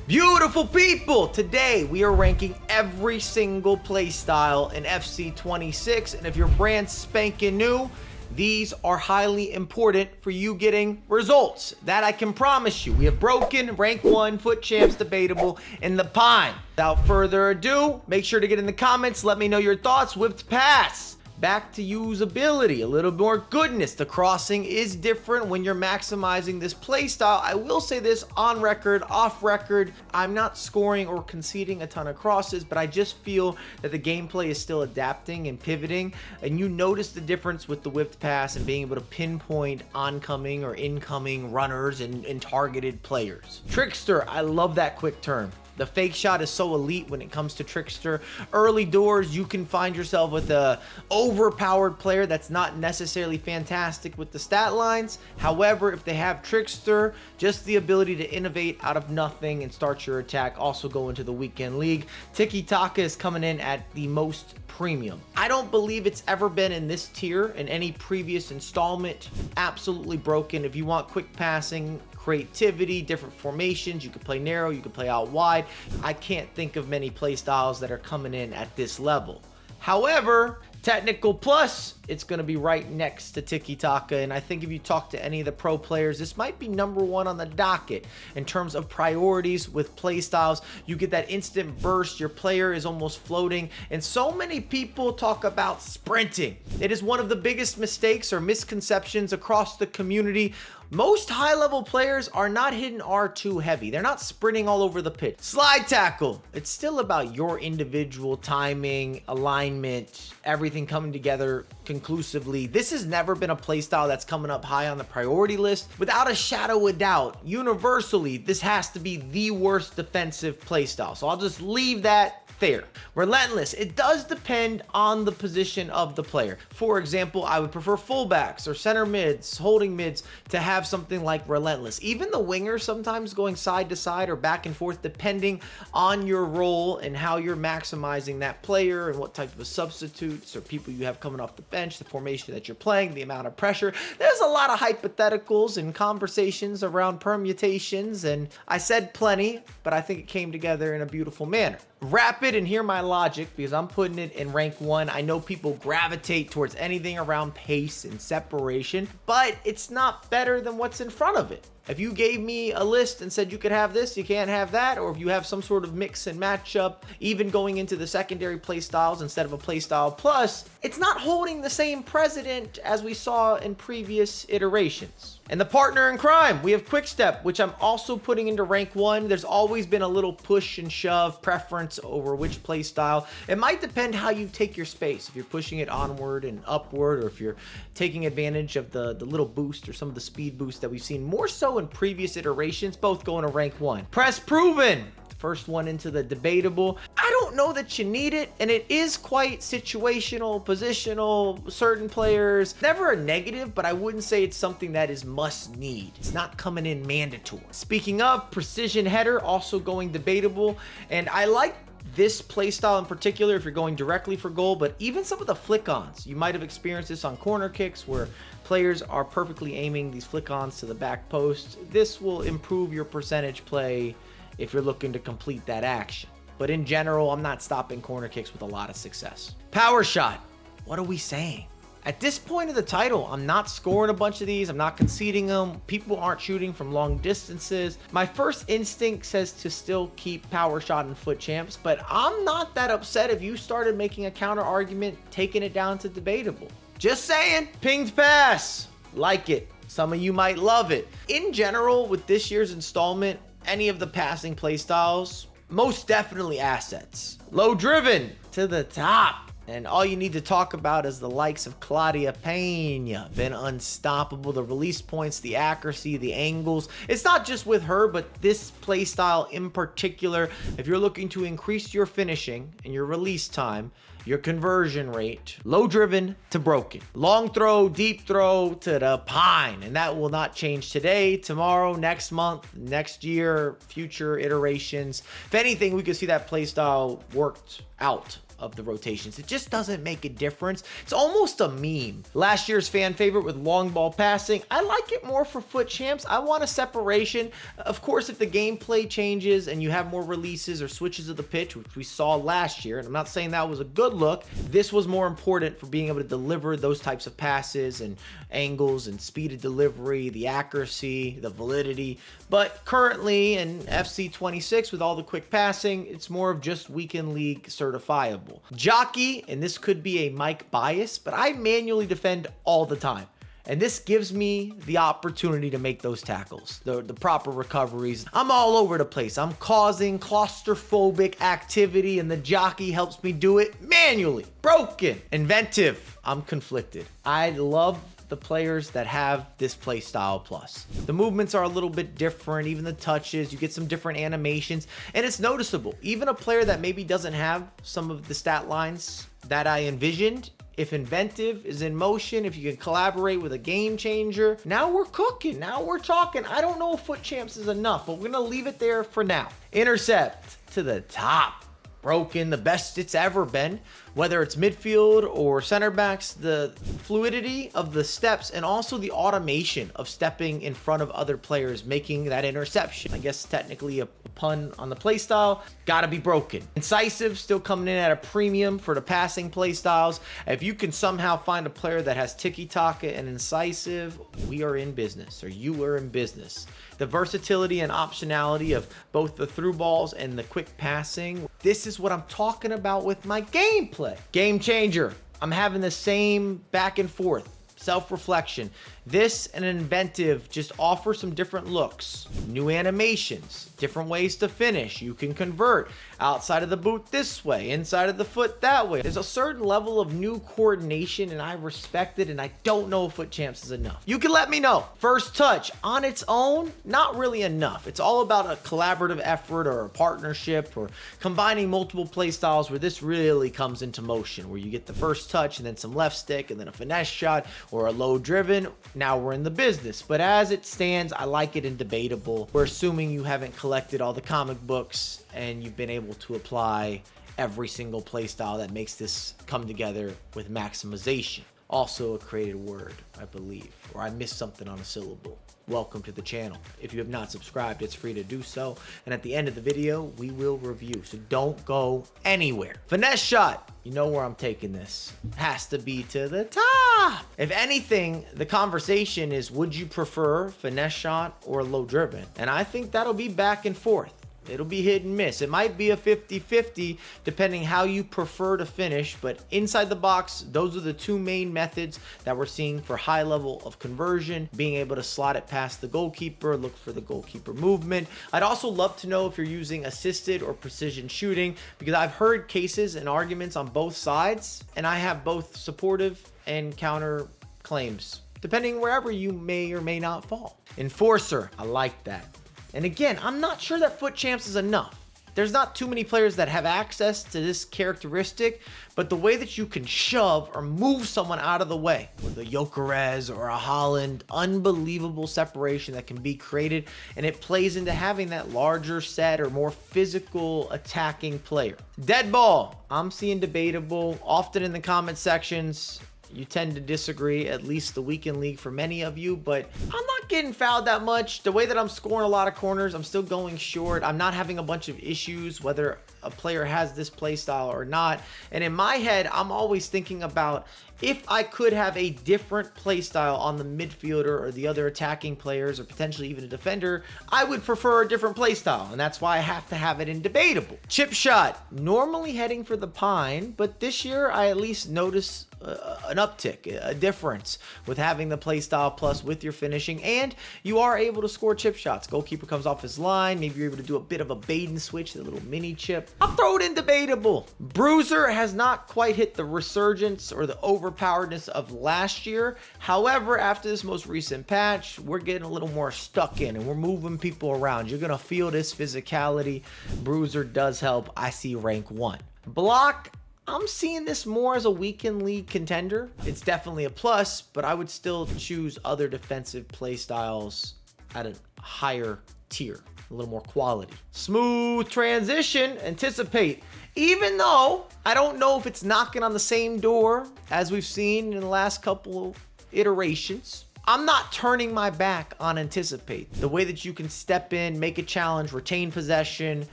Beautiful people, today we are ranking every single playstyle in FC26, and if you're brand spanking new, these are highly important for you getting results. That I can promise you. We have broken, rank 1, foot champs, debatable, and the pine. Without further ado, make sure to get in the comments, let me know your thoughts. Whipped pass. Back to usability, a little more goodness. The crossing is different when you're maximizing this playstyle. I will say this on record, off record, I'm not scoring or conceding a ton of crosses, but I just feel that the gameplay is still adapting and pivoting, and you notice the difference with the whipped pass and being able to pinpoint oncoming or incoming runners and targeted players. Trickster, I love that quick turn. The fake shot is so elite when it comes to Trickster. Early doors, you can find yourself with a overpowered player that's not necessarily fantastic with the stat lines. However, if they have Trickster, just the ability to innovate out of nothing and start your attack, also go into the weekend league. Tiki Taka is coming in at the most premium. I don't believe it's ever been in this tier in any previous installment. Absolutely broken. If you want quick passing, creativity, different formations, you can play narrow, you can play out wide. I can't think of many play styles that are coming in at this level. However, technical plus, it's going to be right next to Tiki Taka, and I think if you talk to any of the pro players, this might be #1 on the docket in terms of priorities with play styles. You get that instant burst, your player is almost floating, and so many people talk about sprinting. It is one of the biggest mistakes or misconceptions across the community. Most high-level players are not hitting R2 heavy. They're not sprinting all over the pitch. Slide tackle. It's still about your individual timing, alignment, everything coming together conclusively. This has never been a playstyle that's coming up high on the priority list. Without a shadow of doubt, universally, this has to be the worst defensive playstyle. So I'll just leave that there. Relentless, it does depend on the position of the player. For example, I would prefer fullbacks or center mids, holding mids to have something like Relentless. Even the winger sometimes going side to side or back and forth depending on your role and how you're maximizing that player and what type of substitutes or people you have coming off the bench, the formation that you're playing, the amount of pressure. There's a lot of hypotheticals and conversations around permutations, and I said plenty, but I think it came together in a beautiful manner. Rapid, and hear my logic because I'm putting it in rank 1. I know people gravitate towards anything around pace and separation, but it's not better than what's in front of it. If you gave me a list and said you could have this, you can't have that, or if you have some sort of mix and matchup, even going into the secondary play styles instead of a playstyle plus, it's not holding the same precedent as we saw in previous iterations. And the partner in crime, we have Quickstep, which I'm also putting into rank 1. There's always been a little push and shove preference over which playstyle. It might depend how you take your space. If you're pushing it onward and upward, or if you're taking advantage of the little boost or some of the speed boost that we've seen more so in previous iterations, both going to rank 1. Press proven. First one into the debatable. I don't know that you need it, and it is quite situational, positional, certain players. Never a negative, but I wouldn't say it's something that is must need. It's not coming in mandatory. Speaking of, precision header, also going debatable, and I like this playstyle in particular if you're going directly for goal, but even some of the flick-ons. You might have experienced this on corner kicks where players are perfectly aiming these flick-ons to the back post. This will improve your percentage play if you're looking to complete that action. But in general, I'm not stopping corner kicks with a lot of success. Power shot. What are we saying? At this point of the title, I'm not scoring a bunch of these. I'm not conceding them. People aren't shooting from long distances. My first instinct says to still keep power shot and foot champs, but I'm not that upset if you started making a counter argument, taking it down to debatable. Just saying. Pinged pass. Like it. Some of you might love it. In general, with this year's installment, any of the passing playstyles, most definitely assets. Low driven to the top. And all you need to talk about is the likes of Claudia Pena. Been unstoppable. The release points, the accuracy, the angles. It's not just with her, but this playstyle in particular. If you're looking to increase your finishing and your release time, your conversion rate, low driven to broken, long throw, deep throw to the pine, and that will not change today, tomorrow, next month, next year, future iterations. If anything, we could see that playstyle worked out of the rotations. It just doesn't make a difference. It's almost a meme. Last year's fan favorite with long ball passing. I like it more for foot champs. I want a separation. Of course, if the gameplay changes and you have more releases or switches of the pitch, which we saw last year, and I'm not saying that was a good look, this was more important for being able to deliver those types of passes and angles and speed of delivery, the accuracy, the validity. But currently in FC 26 with all the quick passing, it's more of just weekend league certifiable. Jockey, and this could be a Mike bias, but I manually defend all the time. And this gives me the opportunity to make those tackles, the proper recoveries. I'm all over the place. I'm causing claustrophobic activity, and the jockey helps me do it manually. Broken. Inventive. I'm conflicted. I love the players that have this playstyle plus. The movements are a little bit different, even the touches, you get some different animations, and it's noticeable. Even a player that maybe doesn't have some of the stat lines that I envisioned, if inventive is in motion, if you can collaborate with a game changer, now we're cooking, now we're talking. I don't know if foot champs is enough, but we're gonna leave it there for now. Intercept to the top. Broken, the best it's ever been, whether it's midfield or center backs. The fluidity of the steps and also the automation of stepping in front of other players, making that interception. I guess technically a pun on the play style. Gotta be broken. Incisive, still coming in at a premium for the passing play styles. If you can somehow find a player that has tiki-taka and incisive, we are in business, or you are in business. The versatility and optionality of both the through balls and the quick passing. This is what I'm talking about with my gameplay. Game changer. I'm having the same back and forth. Self-reflection. This and inventive just offer some different looks, new animations, different ways to finish. You can convert outside of the boot this way, inside of the foot that way. There's a certain level of new coordination, and I respect it, and I don't know if foot champs is enough. You can let me know. First touch on its own, not really enough. It's all about a collaborative effort or a partnership or combining multiple play styles where this really comes into motion, where you get the first touch and then some left stick and then a finesse shot or a low driven. Now we're in the business. But as it stands, I like it in debatable. We're assuming you haven't collected all the comic books and you've been able to apply every single playstyle that makes this come together with maximization. Also a created word, I believe, or I missed something on a syllable. Welcome to the channel. If you have not subscribed, it's free to do so. And at the end of the video, we will review. So don't go anywhere. Finesse shot. You know where I'm taking this. Has to be to the top. If anything, the conversation is, would you prefer finesse shot or low driven? And I think that'll be back and forth. It'll be hit and miss. It might be a 50-50 depending how you prefer to finish, but inside the box, those are the two main methods that we're seeing for high level of conversion, being able to slot it past the goalkeeper, look for the goalkeeper movement. I'd also love to know if you're using assisted or precision shooting, because I've heard cases and arguments on both sides, and I have both supportive and counter claims, depending wherever you may or may not fall. Enforcer, I like that. And again, I'm not sure that foot champs is enough. There's not too many players that have access to this characteristic, but the way that you can shove or move someone out of the way with a Gyökeres or a Holland, unbelievable separation that can be created, and it plays into having that larger set or more physical attacking player. Dead ball, I'm seeing debatable. Often in the comment sections, you tend to disagree, at least the weekend league for many of you, but I'm not getting fouled that much. The way that I'm scoring a lot of corners, I'm still going short. I'm not having a bunch of issues whether a player has this play style or not. And in my head, I'm always thinking about if I could have a different play style on the midfielder or the other attacking players or potentially even a defender, I would prefer a different play style. And that's why I have to have it in debatable. Chip shot, normally heading for the pine, but this year I at least notice an uptick, a difference with having the play style plus with your finishing, and you are able to score chip shots. Goalkeeper comes off his line, maybe you're able to do a bit of a bait and switch, the little mini chip. I'll throw it in debatable. Bruiser has not quite hit the resurgence or the overpoweredness of last year. However, after this most recent patch, we're getting a little more stuck in and we're moving people around. You're gonna feel this physicality. Bruiser does help. I see rank 1. Block, I'm seeing this more as a weekend league contender. It's definitely a plus, but I would still choose other defensive play styles at a higher tier, a little more quality. Smooth transition, anticipate. Even though I don't know if it's knocking on the same door as we've seen in the last couple iterations, I'm not turning my back on Anticipate. The way that you can step in, make a challenge, retain possession,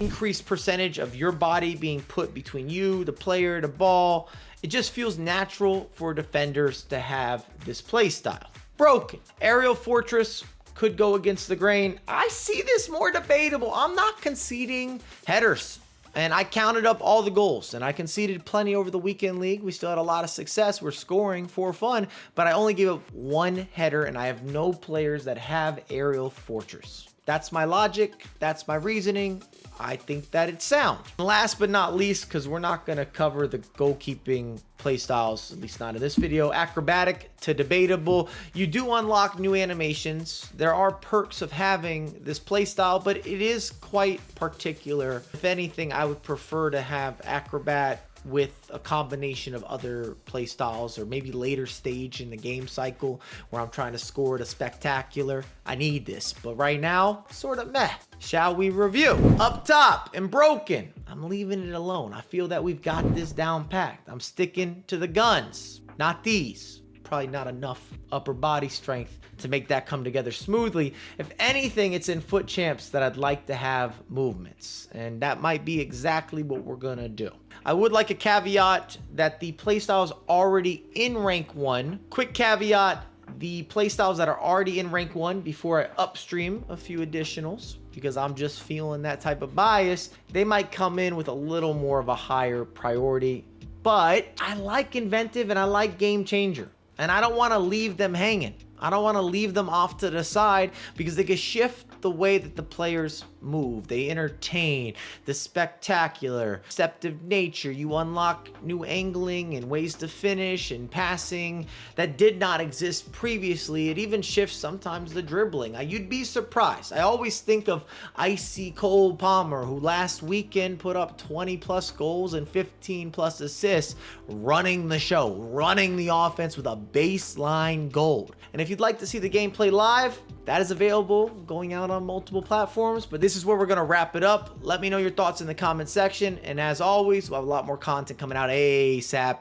increase percentage of your body being put between you, the player, the ball. It just feels natural for defenders to have this play style. Broken. Aerial Fortress could go against the grain. I see this more debatable. I'm not conceding headers. And I counted up all the goals, and I conceded plenty over the weekend league. We still had a lot of success. We're scoring for fun, but I only gave up one header, and I have no players that have Aerial Fortress. That's my logic. That's my reasoning. I think that it's sound. Last but not least, because we're not going to cover the goalkeeping play styles, at least not in this video, acrobatic to debatable. You do unlock new animations. There are perks of having this play style, but it is quite particular. If anything, I would prefer to have acrobat with a combination of other play styles, or maybe later stage in the game cycle where I'm trying to score the spectacular. I need this, but right now, sort of meh. Shall we review? Up top and broken, I'm leaving it alone. I feel that we've got this down packed. I'm sticking to the guns, not these. Probably not enough upper body strength to make that come together smoothly. If anything, it's in foot champs that I'd like to have movements, and that might be exactly what we're gonna do. I would like a caveat that the playstyle is already in rank 1. Quick caveat, the playstyles that are already in rank 1 before I upstream a few additionals, because I'm just feeling that type of bias, they might come in with a little more of a higher priority. But I like inventive and I like game changer, and I don't want to leave them hanging. I don't want to leave them off to the side, because they can shift the way that the players move. They entertain, the spectacular, deceptive nature. You unlock new angling and ways to finish and passing that did not exist previously. It even shifts sometimes the dribbling. You'd be surprised. I always think of Icy Cole Palmer, who last weekend put up 20 plus goals and 15 plus assists, running the show, running the offense with a baseline gold. And if you'd like to see the gameplay live, that is available, going out on multiple platforms. But this is where we're going to wrap it up. Let me know your thoughts in the comment section. And as always, we'll have a lot more content coming out ASAP.